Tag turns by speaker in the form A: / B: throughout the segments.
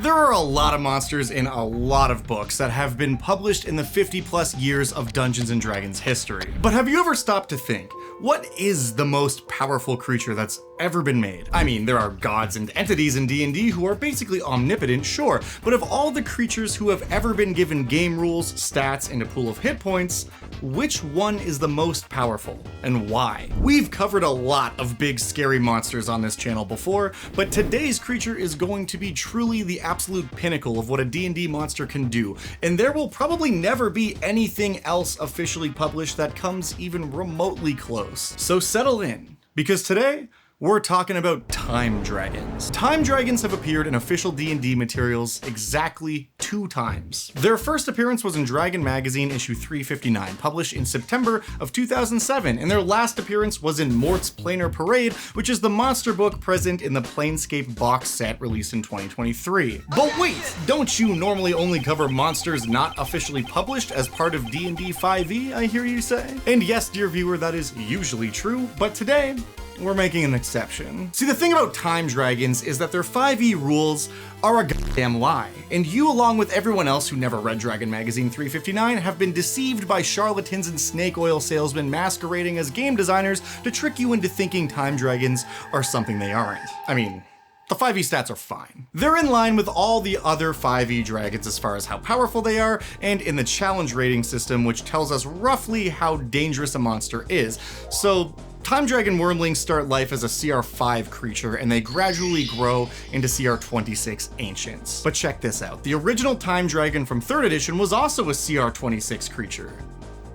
A: There are a lot of monsters in a lot of books that have been published in the 50+ years of Dungeons & Dragons history. But have you ever stopped to think, what is the most powerful creature that's ever been made? I mean, there are gods and entities in D&D who are basically omnipotent, sure, but of all the creatures who have ever been given game rules, stats, and a pool of hit points, which one is the most powerful, and why? We've covered a lot of big scary monsters on this channel before, but today's creature is going to be truly the absolute pinnacle of what a D&D monster can do, and there will probably never be anything else officially published that comes even remotely close. So settle in, because today, we're talking about time dragons. Time dragons have appeared in official D&D materials exactly 2 times. Their first appearance was in Dragon Magazine issue 359, published in September of 2007, and their last appearance was in Mort's Planar Parade, which is the monster book present in the Planescape box set released in 2023. But wait, don't you normally only cover monsters not officially published as part of D&D 5e, I hear you say? And yes, dear viewer, that is usually true, but today, we're making an exception. See, the thing about time dragons is that their 5e rules are a goddamn lie, and you, along with everyone else who never read Dragon Magazine 359, have been deceived by charlatans and snake oil salesmen masquerading as game designers to trick you into thinking time dragons are something they aren't. I mean, the 5e stats are fine. They're in line with all the other 5e dragons as far as how powerful they are, and in the challenge rating system, which tells us roughly how dangerous a monster is. So, Time Dragon Wyrmlings start life as a CR5 creature, and they gradually grow into CR26 Ancients. But check this out, the original Time Dragon from 3rd edition was also a CR26 creature.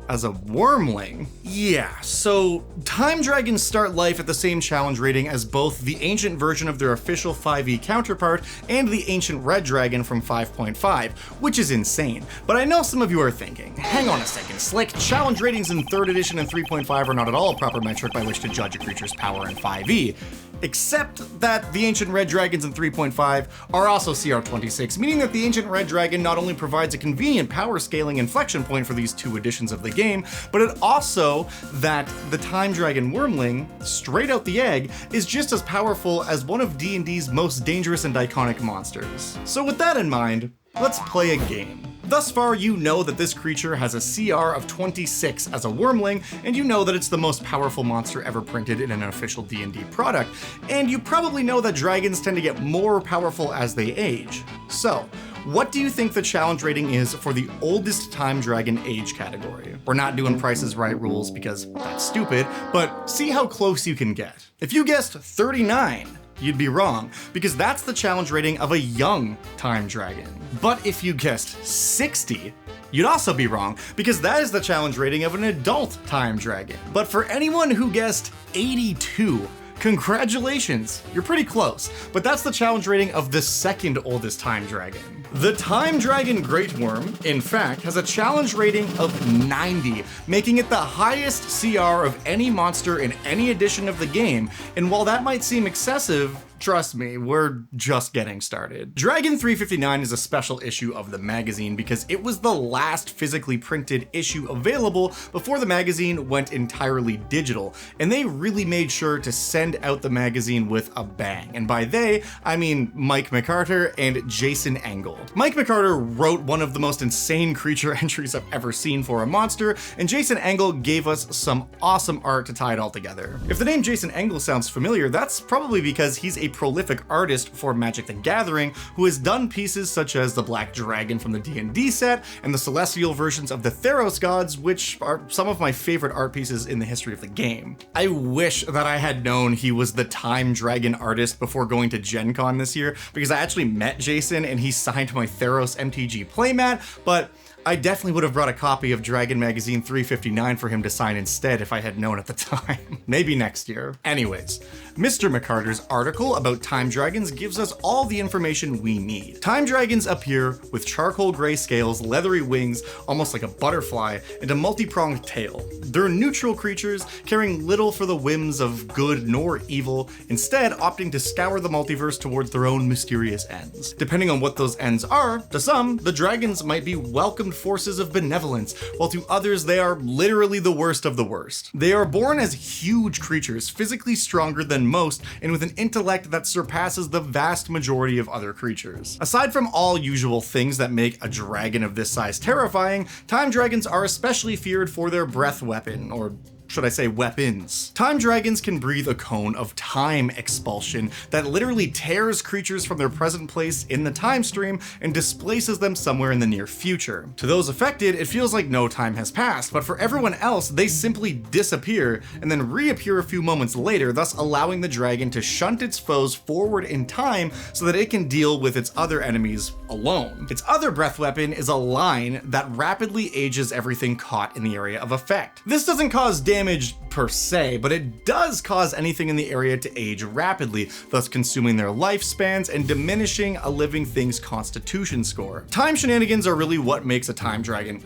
A: As a Wyrmling? Yeah, so Time Dragons start life at the same challenge rating as both the ancient version of their official 5e counterpart and the ancient Red Dragon from 5.5, which is insane. But I know some of you are thinking, hang on a second, Slick, challenge ratings in 3rd edition and 3.5 are not at all a proper metric by which to judge a creature's power in 5e. Except that the ancient red dragons in 3.5 are also CR26, meaning that the ancient red dragon not only provides a convenient power scaling inflection point for these 2 editions of the game, but it also that the time dragon Wyrmling, straight out the egg, is just as powerful as one of D&D's most dangerous and iconic monsters. So with that in mind, let's play a game. Thus far, you know that this creature has a CR of 26 as a Wyrmling, and you know that it's the most powerful monster ever printed in an official D&D product, and you probably know that dragons tend to get more powerful as they age. So, what do you think the challenge rating is for the oldest time dragon age category? We're not doing Price is Right rules because that's stupid, but see how close you can get. If you guessed 39, you'd be wrong, because that's the challenge rating of a young time dragon. But if you guessed 60, you'd also be wrong, because that is the challenge rating of an adult time dragon. But for anyone who guessed 82, congratulations, you're pretty close, but that's the challenge rating of the second oldest time dragon. The Time Dragon Great Worm, in fact, has a challenge rating of 90, making it the highest CR of any monster in any edition of the game, and while that might seem excessive, trust me, we're just getting started. Dragon 359 is a special issue of the magazine because it was the last physically printed issue available before the magazine went entirely digital, and they really made sure to send out the magazine with a bang. And by they, I mean Mike McCarter and Jason Engel. Mike McCarter wrote one of the most insane creature entries I've ever seen for a monster, and Jason Engel gave us some awesome art to tie it all together. If the name Jason Engel sounds familiar, that's probably because he's a prolific artist for Magic the Gathering who has done pieces such as the Black Dragon from the D&D set and the celestial versions of the Theros gods, which are some of my favorite art pieces in the history of the game. I wish that I had known he was the Time Dragon artist before going to Gen Con this year, because I actually met Jason and he signed my Theros MTG playmat, but I definitely would have brought a copy of Dragon Magazine 359 for him to sign instead if I had known at the time. Maybe next year. Anyways, Mr. McCarter's article about time dragons gives us all the information we need. Time dragons appear with charcoal gray scales, leathery wings, almost like a butterfly, and a multi-pronged tail. They're neutral creatures, caring little for the whims of good nor evil, instead opting to scour the multiverse towards their own mysterious ends. Depending on what those ends are, to some, the dragons might be welcome armed forces of benevolence, while to others they are literally the worst of the worst. They are born as huge creatures, physically stronger than most, and with an intellect that surpasses the vast majority of other creatures. Aside from all usual things that make a dragon of this size terrifying, time dragons are especially feared for their breath weapon, or should I say weapons. Time dragons can breathe a cone of time expulsion that literally tears creatures from their present place in the time stream and displaces them somewhere in the near future. To those affected, it feels like no time has passed, but for everyone else, they simply disappear and then reappear a few moments later, thus allowing the dragon to shunt its foes forward in time so that it can deal with its other enemies alone. Its other breath weapon is a line that rapidly ages everything caught in the area of effect. This doesn't cause damage per se, but it does cause anything in the area to age rapidly, thus consuming their lifespans and diminishing a living thing's constitution score. Time shenanigans are really what makes a time dragon,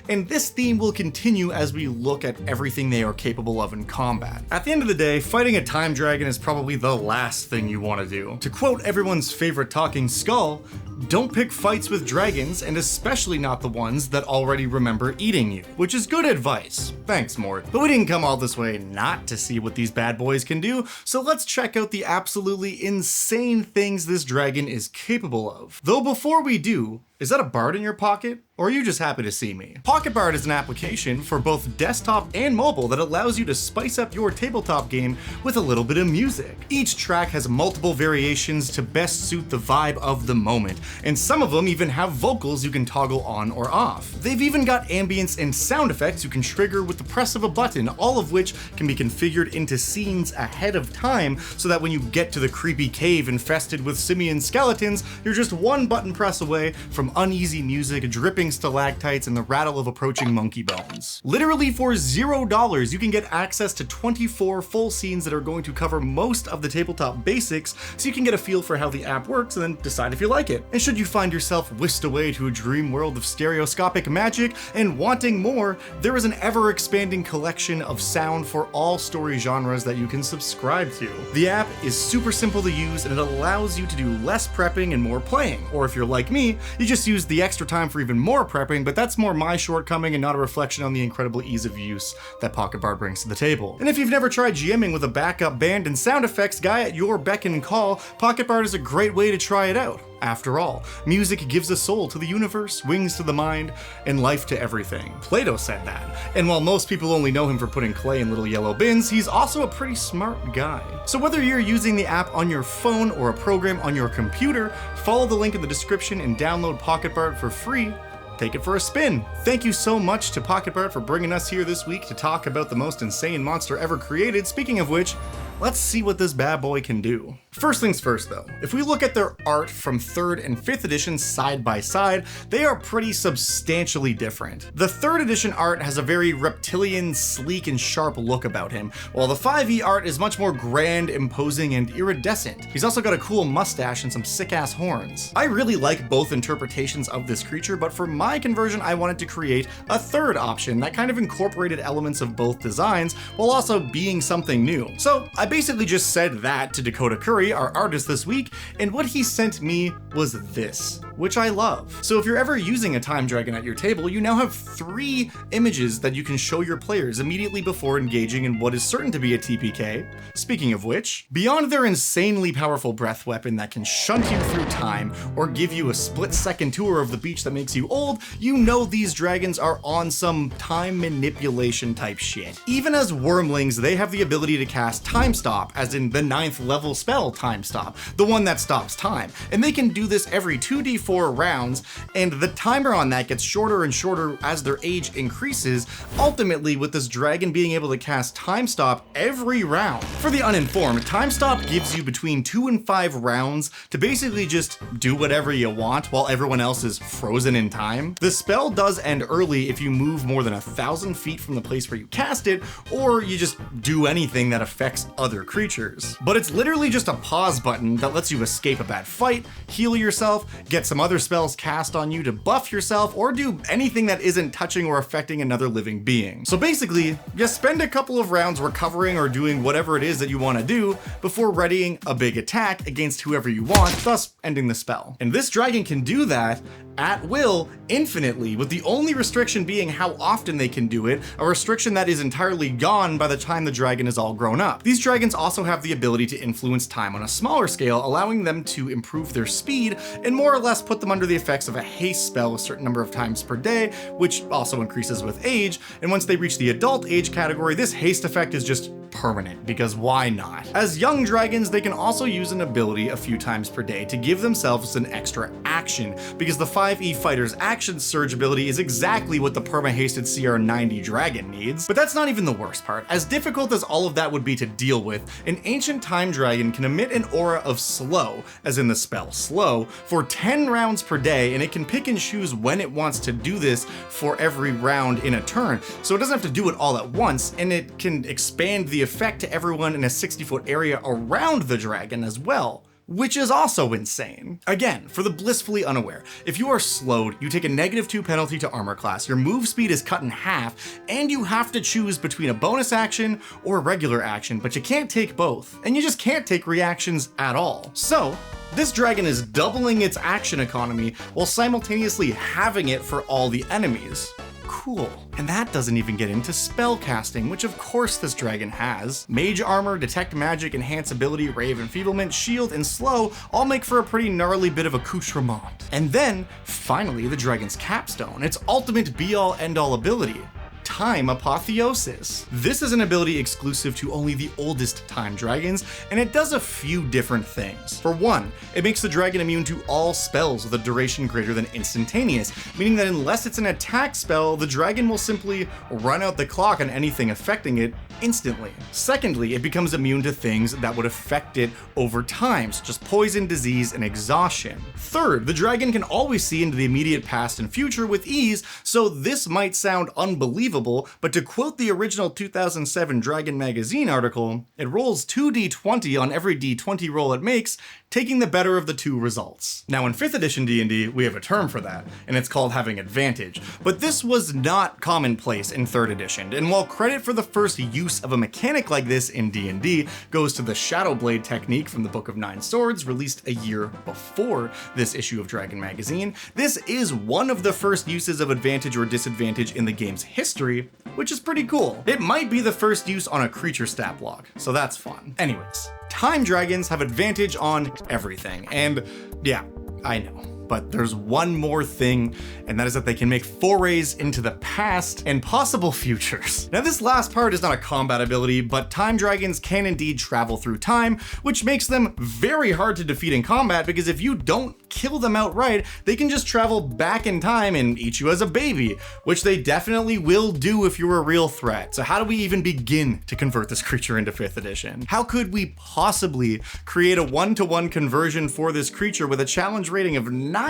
A: and this theme will continue as we look at everything they are capable of in combat. At the end of the day, fighting a time dragon is probably the last thing you want to do. To quote everyone's favorite talking skull, don't pick fights with dragons, and especially not the ones that already remember eating you, which is good advice. Thanks, Mort. But we didn't come all this way not to see what these bad boys can do, so let's check out the absolutely insane things this dragon is capable of. Though before we do, is that a bard in your pocket? Or are you just happy to see me? Pocket Bard is an application for both desktop and mobile that allows you to spice up your tabletop game with a little bit of music. Each track has multiple variations to best suit the vibe of the moment, and some of them even have vocals you can toggle on or off. They've even got ambience and sound effects you can trigger with the press of a button, all of which can be configured into scenes ahead of time so that when you get to the creepy cave infested with simian skeletons, you're just one button press away from uneasy music, dripping stalactites, and the rattle of approaching monkey bones. Literally for $0, you can get access to 24 full scenes that are going to cover most of the tabletop basics, so you can get a feel for how the app works and then decide if you like it. And should you find yourself whisked away to a dream world of stereoscopic magic and wanting more, there is an ever-expanding collection of sound for all story genres that you can subscribe to. The app is super simple to use, and it allows you to do less prepping and more playing. Or if you're like me, you just use the extra time for even more prepping, but that's more my shortcoming and not a reflection on the incredible ease of use that Pocket Bard brings to the table. And if you've never tried GMing with a backup band and sound effects guy at your beck and call, Pocket Bard is a great way to try it out. After all, music gives a soul to the universe, wings to the mind, and life to everything. Plato said that. And while most people only know him for putting clay in little yellow bins, he's also a pretty smart guy. So whether you're using the app on your phone or a program on your computer, follow the link in the description and download Pocket Bard for free. Take it for a spin. Thank you so much to Pocket Bard for bringing us here this week to talk about the most insane monster ever created. Speaking of which, let's see what this bad boy can do. First things first though, if we look at their art from 3rd and 5th editions side by side, they are pretty substantially different. The 3rd edition art has a very reptilian, sleek, and sharp look about him, while the 5e art is much more grand, imposing, and iridescent. He's also got a cool mustache and some sick-ass horns. I really like both interpretations of this creature, but for my conversion, I wanted to create a 3rd option that kind of incorporated elements of both designs while also being something new. So I basically just said that to Dakota Curry, our artist this week, and what he sent me was this, which I love. So if you're ever using a time dragon at your table, you now have 3 images that you can show your players immediately before engaging in what is certain to be a TPK. Speaking of which, beyond their insanely powerful breath weapon that can shunt you through time or give you a split-second tour of the beach that makes you old, you know these dragons are on some time manipulation type shit. Even as wormlings, they have the ability to cast Time Stop, as in the 9th level spell Time Stop, the one that stops time. And they can do this every 2d4 rounds, and the timer on that gets shorter and shorter as their age increases, ultimately with this dragon being able to cast Time Stop every round. For the uninformed, Time Stop gives you between 2 and 5 rounds to basically just do whatever you want while everyone else is frozen in time. The spell does end early if you move more than 1,000 feet from the place where you cast it, or you just do anything that affects other creatures. But it's literally just a pause button that lets you escape a bad fight, heal yourself, get some other spells cast on you to buff yourself, or do anything that isn't touching or affecting another living being. So basically, you spend a couple of rounds recovering or doing whatever it is that you want to do before readying a big attack against whoever you want, thus ending the spell. And this dragon can do that at will, infinitely, with the only restriction being how often they can do it, a restriction that is entirely gone by the time the dragon is all grown up. These dragons also have the ability to influence time on a smaller scale, allowing them to improve their speed and more or less put them under the effects of a haste spell a certain number of times per day, which also increases with age, and once they reach the adult age category, this haste effect is just permanent, because why not? As young dragons, they can also use an ability a few times per day to give themselves an extra action, because the 5e fighter's action surge ability is exactly what the perma-hasted CR90 dragon needs. But that's not even the worst part. As difficult as all of that would be to deal with, an ancient time dragon can emit an aura of slow, as in the spell slow, for 10 rounds per day, and it can pick and choose when it wants to do this for every round in a turn, so it doesn't have to do it all at once, and it can expand the effect to everyone in a 60-foot area around the dragon as well, which is also insane. Again, for the blissfully unaware, if you are slowed, you take a -2 penalty to armor class, your move speed is cut in half, and you have to choose between a bonus action or a regular action, but you can't take both, and you just can't take reactions at all. So, this dragon is doubling its action economy while simultaneously having it for all the enemies. Cool. And that doesn't even get into spell casting, which of course this dragon has. Mage armor, detect magic, enhance ability, rave enfeeblement, shield, and slow all make for a pretty gnarly bit of accoutrement. And then, finally, the dragon's capstone, its ultimate be-all end-all ability. Time Apotheosis. This is an ability exclusive to only the oldest time dragons, and it does a few different things. For one, it makes the dragon immune to all spells with a duration greater than instantaneous, meaning that unless it's an attack spell, the dragon will simply run out the clock on anything affecting it instantly. Secondly, it becomes immune to things that would affect it over time, such as poison, disease, and exhaustion. Third, the dragon can always see into the immediate past and future with ease, so this might sound unbelievable, but to quote the original 2007 Dragon Magazine article, it rolls 2d20 on every d20 roll it makes, taking the better of the two results. Now in 5th edition D&D, we have a term for that, and it's called having advantage, but this was not commonplace in 3rd edition, and while credit for the first use of a mechanic like this in D&D goes to the Shadowblade technique from the Book of Nine Swords, released a year before this issue of Dragon Magazine, this is one of the first uses of advantage or disadvantage in the game's history, which is pretty cool. It might be the first use on a creature stat block, so that's fun. Anyways, time dragons have advantage on everything, and yeah, I know. But there's one more thing, and that is that they can make forays into the past and possible futures. Now this last part is not a combat ability, but time dragons can indeed travel through time, which makes them very hard to defeat in combat, because if you don't kill them outright, they can just travel back in time and eat you as a baby, which they definitely will do if you're a real threat. So how do we even begin to convert this creature into 5th edition? How could we possibly create a 1-to-1 conversion for this creature with a challenge rating of 90?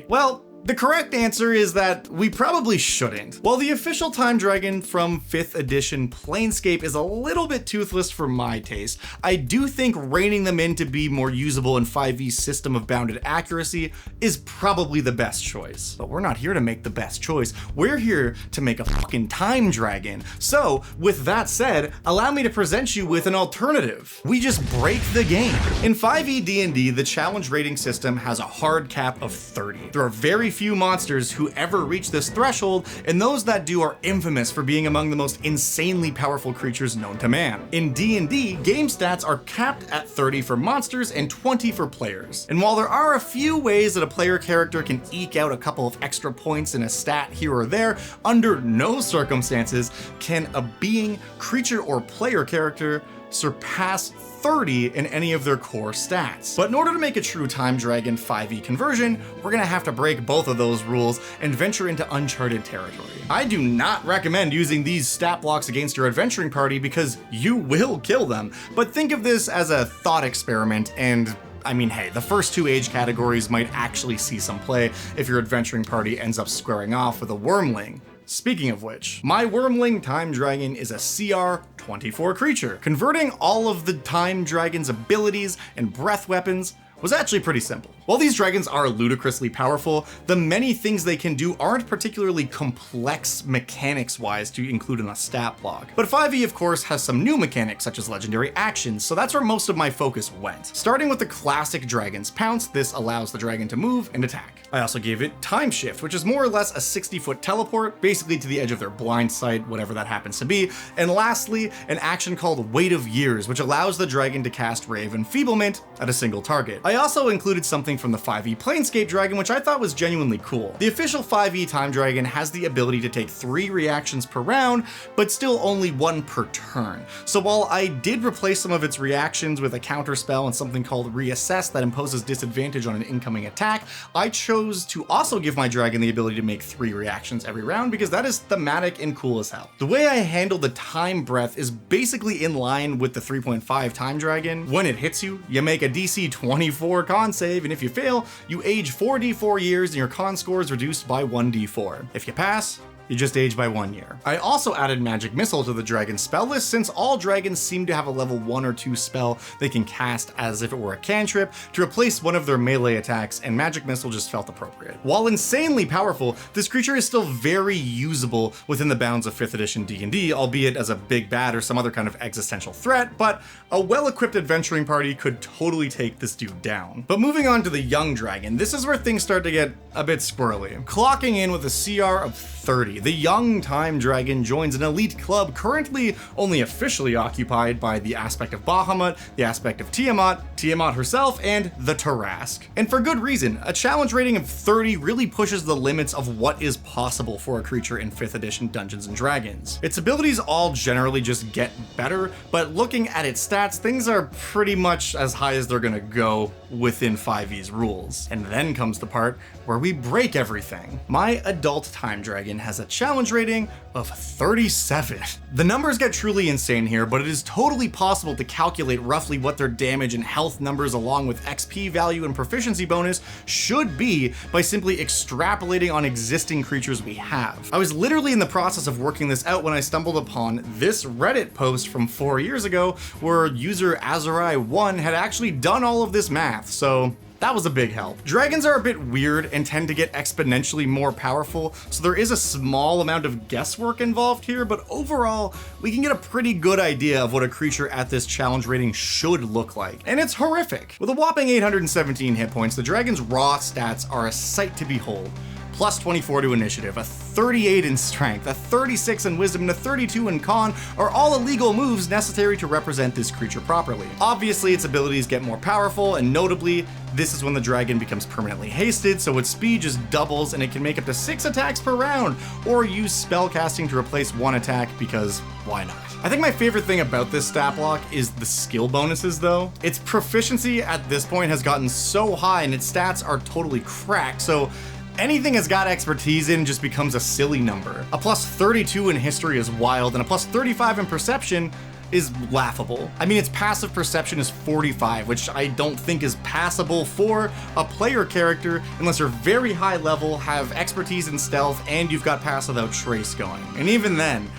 A: Well, the correct answer is that we probably shouldn't. While the official time dragon from 5th edition Planescape is a little bit toothless for my taste, I do think reining them in to be more usable in 5e's system of bounded accuracy is probably the best choice. But we're not here to make the best choice. We're here to make a fucking time dragon. So, with that said, allow me to present you with an alternative. We just break the game. In 5e D&D, the challenge rating system has a hard cap of 30. There are very few monsters who ever reach this threshold, and those that do are infamous for being among the most insanely powerful creatures known to man. In D&D, game stats are capped at 30 for monsters and 20 for players. And while there are a few ways that a player character can eke out a couple of extra points in a stat here or there, under no circumstances can a being, creature, or player character surpass 30 in any of their core stats. But in order to make a true time dragon 5e conversion, we're gonna have to break both of those rules and venture into uncharted territory. I do not recommend using these stat blocks against your adventuring party because you will kill them, but think of this as a thought experiment, and I mean, hey, the first 2 age categories might actually see some play if your adventuring party ends up squaring off with a wormling. Speaking of which, my Wormling Time Dragon is a CR 24 creature. Converting all of the Time Dragon's abilities and breath weapons was actually pretty simple. While these dragons are ludicrously powerful, the many things they can do aren't particularly complex mechanics-wise to include in a stat block. But 5e, of course, has some new mechanics such as legendary actions, so that's where most of my focus went. Starting with the classic Dragon's Pounce, this allows the dragon to move and attack. I also gave it Time Shift, which is more or less a 60-foot teleport, basically to the edge of their blind sight, whatever that happens to be. And lastly, an action called Weight of Years, which allows the dragon to cast Ray of Enfeeblement at a single target. I also included something from the 5e Planescape Dragon, which I thought was genuinely cool. The official 5e Time Dragon has the ability to take 3 reactions per round, but still only 1 per turn. So while I did replace some of its reactions with a counter spell and something called Reassess that imposes disadvantage on an incoming attack, I chose to also give my dragon the ability to make 3 reactions every round because that is thematic and cool as hell. The way I handle the Time Breath is basically in line with the 3.5 Time Dragon. When it hits you, you make a DC 24 con save, and if you fail, you age 4d4 years and your con score is reduced by 1d4. If you pass, you just age by 1 year. I also added Magic Missile to the dragon spell list since all dragons seem to have a level 1 or 2 spell they can cast as if it were a cantrip to replace one of their melee attacks, and Magic Missile just felt appropriate. While insanely powerful, this creature is still very usable within the bounds of 5th edition D&D, albeit as a big bad or some other kind of existential threat, but a well-equipped adventuring party could totally take this dude down. But moving on to the young dragon, this is where things start to get a bit squirrely. Clocking in with a CR of 30, the young Time Dragon joins an elite club currently only officially occupied by the aspect of Bahamut, the aspect of Tiamat, Tiamat herself, and the Tarask. And for good reason. A challenge rating of 30 really pushes the limits of what is possible for a creature in 5th edition Dungeons & Dragons. Its abilities all generally just get better, but looking at its stats, things are pretty much as high as they're gonna go within 5e's rules. And then comes the part where we break everything. My adult Time Dragon has a challenge rating of 37. The numbers get truly insane here, but it is totally possible to calculate roughly what their damage and health numbers along with XP value and proficiency bonus should be by simply extrapolating on existing creatures we have. I was literally in the process of working this out when I stumbled upon this Reddit post from 4 years ago where user Azurai1 had actually done all of this math, so that was a big help. Dragons are a bit weird and tend to get exponentially more powerful, so there is a small amount of guesswork involved here, but overall, we can get a pretty good idea of what a creature at this challenge rating should look like. And it's horrific. With a whopping 817 hit points, the dragon's raw stats are a sight to behold. Plus 24 to initiative, a 38 in strength, a 36 in wisdom, and a 32 in con are all illegal moves necessary to represent this creature properly. Obviously, its abilities get more powerful, and notably, this is when the dragon becomes permanently hasted, so its speed just doubles and it can make up to 6 attacks per round, or use spellcasting to replace 1 attack because why not? I think my favorite thing about this stat block is the skill bonuses though. Its proficiency at this point has gotten so high and its stats are totally cracked, so anything it's got expertise in just becomes a silly number. A plus 32 in history is wild, and a plus 35 in perception is laughable. I mean, its passive perception is 45, which I don't think is passable for a player character unless you're very high level, have expertise in stealth, and you've got Pass Without Trace going. And even then,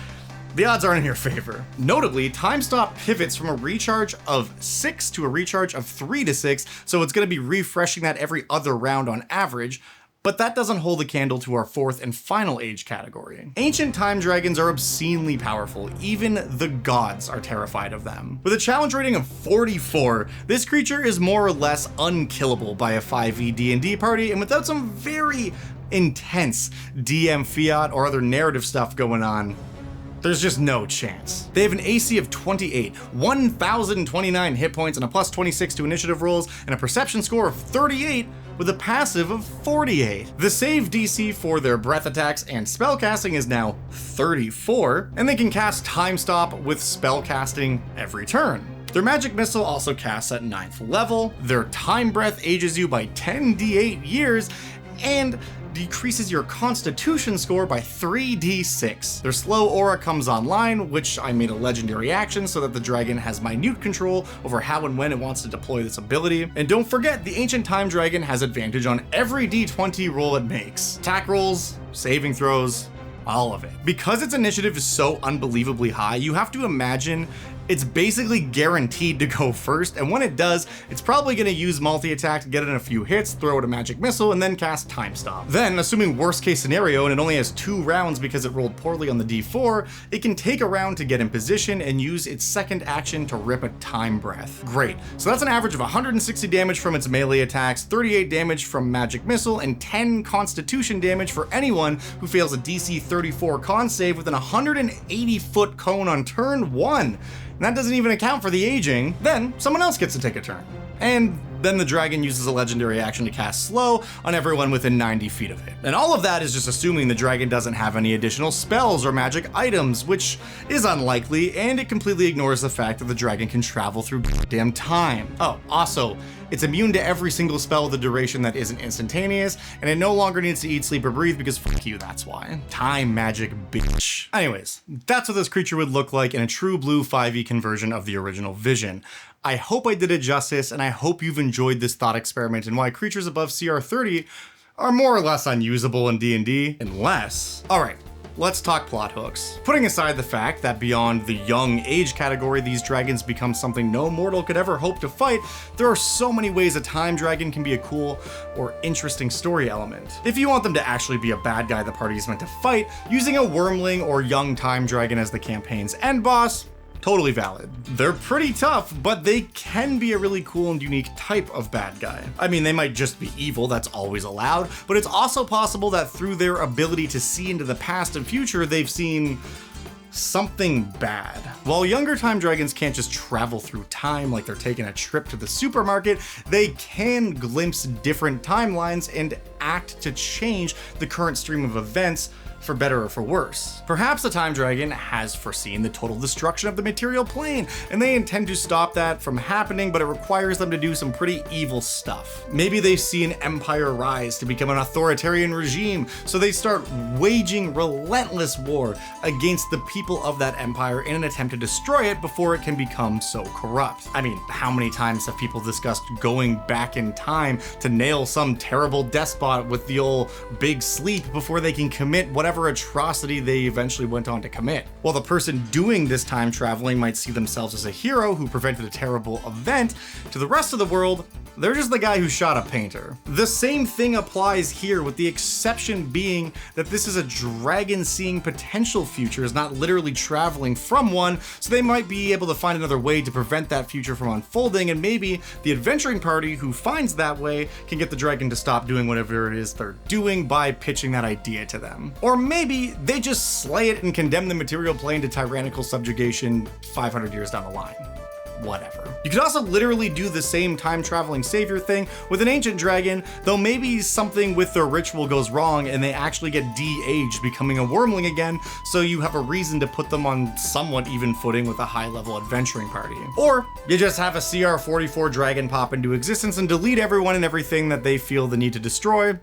A: the odds aren't in your favor. Notably, Time Stop pivots from a recharge of 6 to a recharge of 3 to 6, so it's going to be refreshing that every other round on average. But that doesn't hold a candle to our 4th and final age category. Ancient Time Dragons are obscenely powerful, even the gods are terrified of them. With a challenge rating of 44, this creature is more or less unkillable by a 5e D&D party, and without some very intense DM fiat or other narrative stuff going on, there's just no chance. They have an AC of 28, 1,029 hit points, and a plus 26 to initiative rolls, and a perception score of 38, with a passive of 48. The save DC for their breath attacks and spellcasting is now 34, and they can cast Time Stop with spellcasting every turn. Their Magic Missile also casts at 9th level, their Time Breath ages you by 10d8 years, and decreases your Constitution score by 3d6. Their Slow Aura comes online, which I made a legendary action so that the dragon has minute control over how and when it wants to deploy this ability. And don't forget, the Ancient Time Dragon has advantage on every d20 roll it makes. Attack rolls, saving throws, all of it. Because its initiative is so unbelievably high, you have to imagine It's basically guaranteed to go first, and when it does, it's probably going to use multi-attack to get in a few hits, throw out a magic missile, and then cast Time Stop. Then, assuming worst case scenario and it only has 2 rounds because it rolled poorly on the d4, it can take a round to get in position and use its second action to rip a Time Breath. Great. So that's an average of 160 damage from its melee attacks, 38 damage from magic missile, and 10 constitution damage for anyone who fails a DC 34 con save with an 180-foot cone on turn 1. And that doesn't even account for the aging. Then someone else gets to take a turn. And then the dragon uses a legendary action to cast slow on everyone within 90 feet of it. And all of that is just assuming the dragon doesn't have any additional spells or magic items, which is unlikely, and it completely ignores the fact that the dragon can travel through goddamn time. Oh, also, it's immune to every single spell of the duration that isn't instantaneous, and it no longer needs to eat, sleep, or breathe because fuck you, that's why. Time magic, bitch. Anyways, that's what this creature would look like in a true blue 5e conversion of the original Vision. I hope I did it justice, and I hope you've enjoyed this thought experiment in why creatures above CR 30 are more or less unusable in D&D, unless... Alright, let's talk plot hooks. Putting aside the fact that beyond the young age category, these dragons become something no mortal could ever hope to fight, there are so many ways a time dragon can be a cool or interesting story element. If you want them to actually be a bad guy the party is meant to fight, using a wormling or young time dragon as the campaign's end boss, totally valid. They're pretty tough, but they can be a really cool and unique type of bad guy. I mean, they might just be evil, that's always allowed, but it's also possible that through their ability to see into the past and future, they've seen something bad. While younger time dragons can't just travel through time like they're taking a trip to the supermarket, they can glimpse different timelines and act to change the current stream of events, for better or for worse. Perhaps the time dragon has foreseen the total destruction of the material plane, and they intend to stop that from happening, but it requires them to do some pretty evil stuff. Maybe they see an empire rise to become an authoritarian regime, so they start waging relentless war against the people of that empire in an attempt to destroy it before it can become so corrupt. I mean, how many times have people discussed going back in time to nail some terrible despot with the old big sleep before they can commit whatever atrocity they eventually went on to commit? While the person doing this time traveling might see themselves as a hero who prevented a terrible event, to the rest of the world, they're just the guy who shot a painter. The same thing applies here, with the exception being that this is a dragon seeing potential futures, not literally traveling from one, so they might be able to find another way to prevent that future from unfolding, and maybe the adventuring party who finds that way can get the dragon to stop doing whatever it is they're doing by pitching that idea to them. Or maybe they just slay it and condemn the material plane to tyrannical subjugation 500 years down the line. Whatever. You could also literally do the same time traveling savior thing with an ancient dragon, though maybe something with their ritual goes wrong and they actually get de-aged, becoming a wormling again, so you have a reason to put them on somewhat even footing with a high-level adventuring party. Or you just have a CR 44 dragon pop into existence and delete everyone and everything that they feel the need to destroy.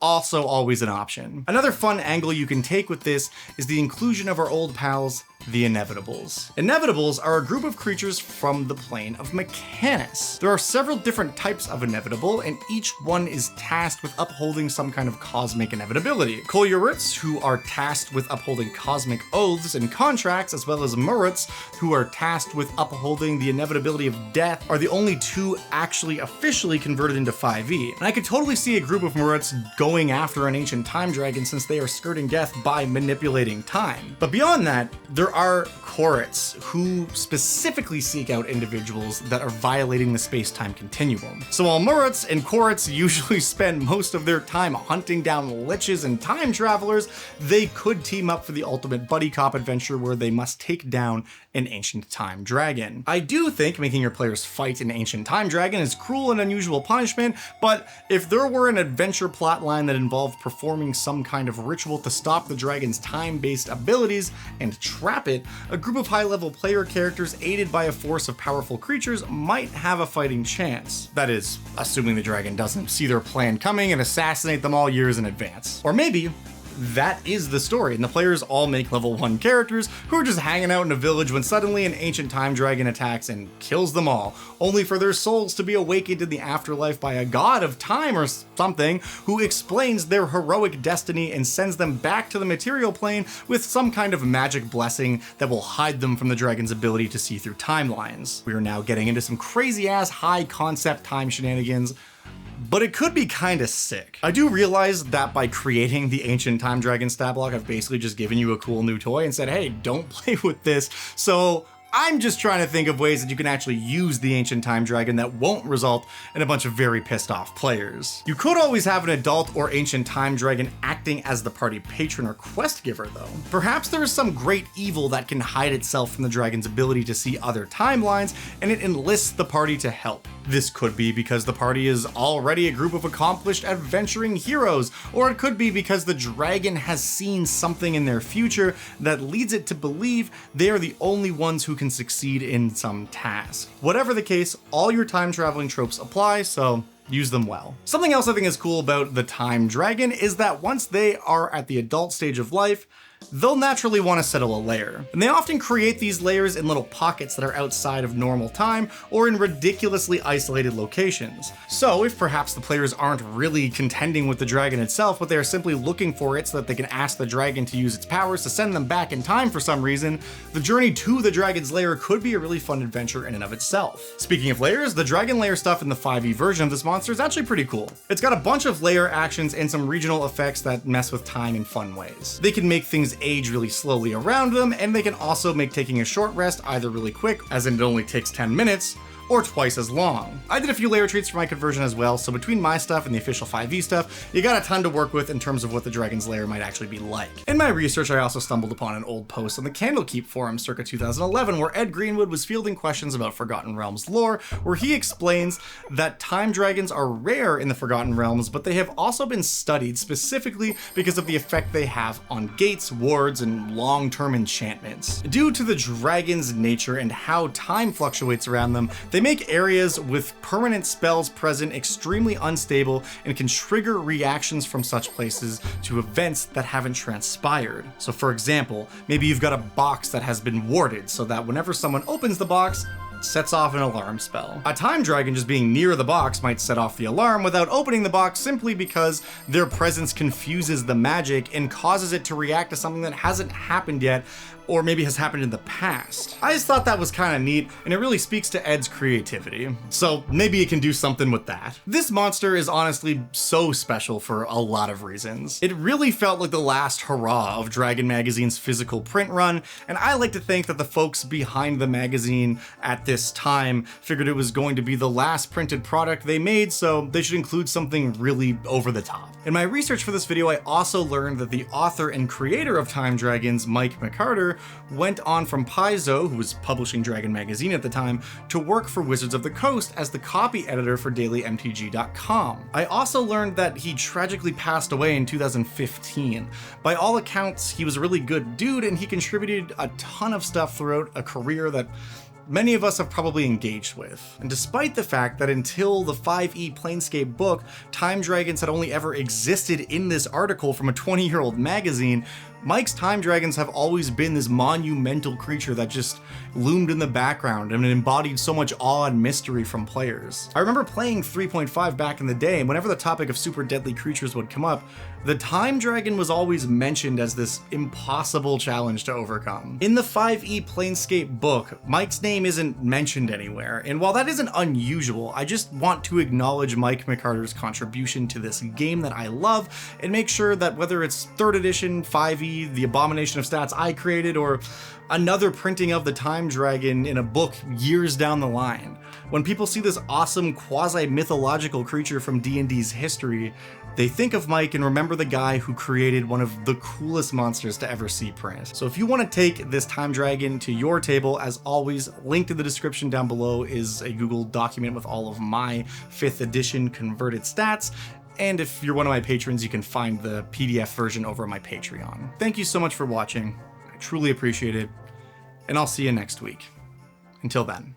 A: Also always an option. Another fun angle you can take with this is the inclusion of our old pals, the Inevitables. Inevitables are a group of creatures from the plane of Mechanus. There are several different types of Inevitable, and each one is tasked with upholding some kind of cosmic inevitability. Kolyurits, who are tasked with upholding cosmic oaths and contracts, as well as Muruts, who are tasked with upholding the inevitability of death, are the only two actually officially converted into 5e. And I could totally see a group of Muruts going after an ancient time dragon since they are skirting death by manipulating time. But beyond that, there are Korits, who specifically seek out individuals that are violating the space-time continuum. So while Muruts and Korits usually spend most of their time hunting down liches and time travelers, they could team up for the ultimate buddy cop adventure where they must take down an ancient time dragon. I do think making your players fight an ancient time dragon is cruel and unusual punishment, but if there were an adventure plotline that involved performing some kind of ritual to stop the dragon's time-based abilities and trap it, a group of high-level player characters aided by a force of powerful creatures might have a fighting chance. That is, assuming the dragon doesn't see their plan coming and assassinate them all years in advance. Or maybe that is the story, and the players all make level 1 characters who are just hanging out in a village when suddenly an ancient time dragon attacks and kills them all, only for their souls to be awakened in the afterlife by a god of time or something who explains their heroic destiny and sends them back to the material plane with some kind of magic blessing that will hide them from the dragon's ability to see through timelines. We are now getting into some crazy ass high concept time shenanigans, but it could be kinda sick. I do realize that by creating the ancient time dragon stat block, I've basically just given you a cool new toy and said, hey, don't play with this. So I'm just trying to think of ways that you can actually use the ancient time dragon that won't result in a bunch of very pissed off players. You could always have an adult or ancient time dragon acting as the party patron or quest giver though. Perhaps there is some great evil that can hide itself from the dragon's ability to see other timelines, and it enlists the party to help. This could be because the party is already a group of accomplished adventuring heroes, or it could be because the dragon has seen something in their future that leads it to believe they are the only ones who can succeed in some task. Whatever the case, all your time traveling tropes apply, so use them well. Something else I think is cool about the time dragon is that once they are at the adult stage of life, they'll naturally want to settle a lair. And they often create these lairs in little pockets that are outside of normal time or in ridiculously isolated locations. So if perhaps the players aren't really contending with the dragon itself, but they are simply looking for it so that they can ask the dragon to use its powers to send them back in time for some reason, the journey to the dragon's lair could be a really fun adventure in and of itself. Speaking of lairs, the dragon lair stuff in the 5e version of this monster is actually pretty cool. It's got a bunch of lair actions and some regional effects that mess with time in fun ways. They can make things age really slowly around them, and they can also make taking a short rest either really quick, as in it only takes 10 minutes, or twice as long. I did a few layer treats for my conversion as well, so between my stuff and the official 5e stuff, you got a ton to work with in terms of what the dragon's lair might actually be like. In my research, I also stumbled upon an old post on the Candlekeep forum circa 2011 where Ed Greenwood was fielding questions about Forgotten Realms lore, where he explains that time dragons are rare in the Forgotten Realms, but they have also been studied specifically because of the effect they have on gates, wards, and long-term enchantments. Due to the dragon's nature and how time fluctuates around them, they make areas with permanent spells present extremely unstable and can trigger reactions from such places to events that haven't transpired. So for example, maybe you've got a box that has been warded so that whenever someone opens the box, sets off an alarm spell. A time dragon just being near the box might set off the alarm without opening the box simply because their presence confuses the magic and causes it to react to something that hasn't happened yet, or maybe has happened in the past. I just thought that was kind of neat, and it really speaks to Ed's creativity. So maybe it can do something with that. This monster is honestly so special for a lot of reasons. It really felt like the last hurrah of Dragon Magazine's physical print run, and I like to think that the folks behind the magazine at this time figured it was going to be the last printed product they made, so they should include something really over the top. In my research for this video, I also learned that the author and creator of Time Dragons, Mike McCarter, went on from Paizo, who was publishing Dragon Magazine at the time, to work for Wizards of the Coast as the copy editor for DailyMTG.com. I also learned that he tragically passed away in 2015. By all accounts, he was a really good dude, and he contributed a ton of stuff throughout a career that many of us have probably engaged with. And despite the fact that until the 5e Planescape book, time dragons had only ever existed in this article from a 20-year-old magazine, Mike's time dragons have always been this monumental creature that just loomed in the background and embodied so much awe and mystery from players. I remember playing 3.5 back in the day, and whenever the topic of super deadly creatures would come up, the time dragon was always mentioned as this impossible challenge to overcome. In the 5e Planescape book, Mike's name isn't mentioned anywhere, and while that isn't unusual, I just want to acknowledge Mike McCarter's contribution to this game that I love, and make sure that whether it's 3rd edition, 5e, the abomination of stats I created, or another printing of the time dragon in a book years down the line, when people see this awesome quasi-mythological creature from D&D's history, they think of Mike and remember the guy who created one of the coolest monsters to ever see print. So if you want to take this time dragon to your table, as always, linked in the description down below is a Google document with all of my 5th edition converted stats. And if you're one of my patrons, you can find the PDF version over on my Patreon. Thank you so much for watching. I truly appreciate it. And I'll see you next week. Until then.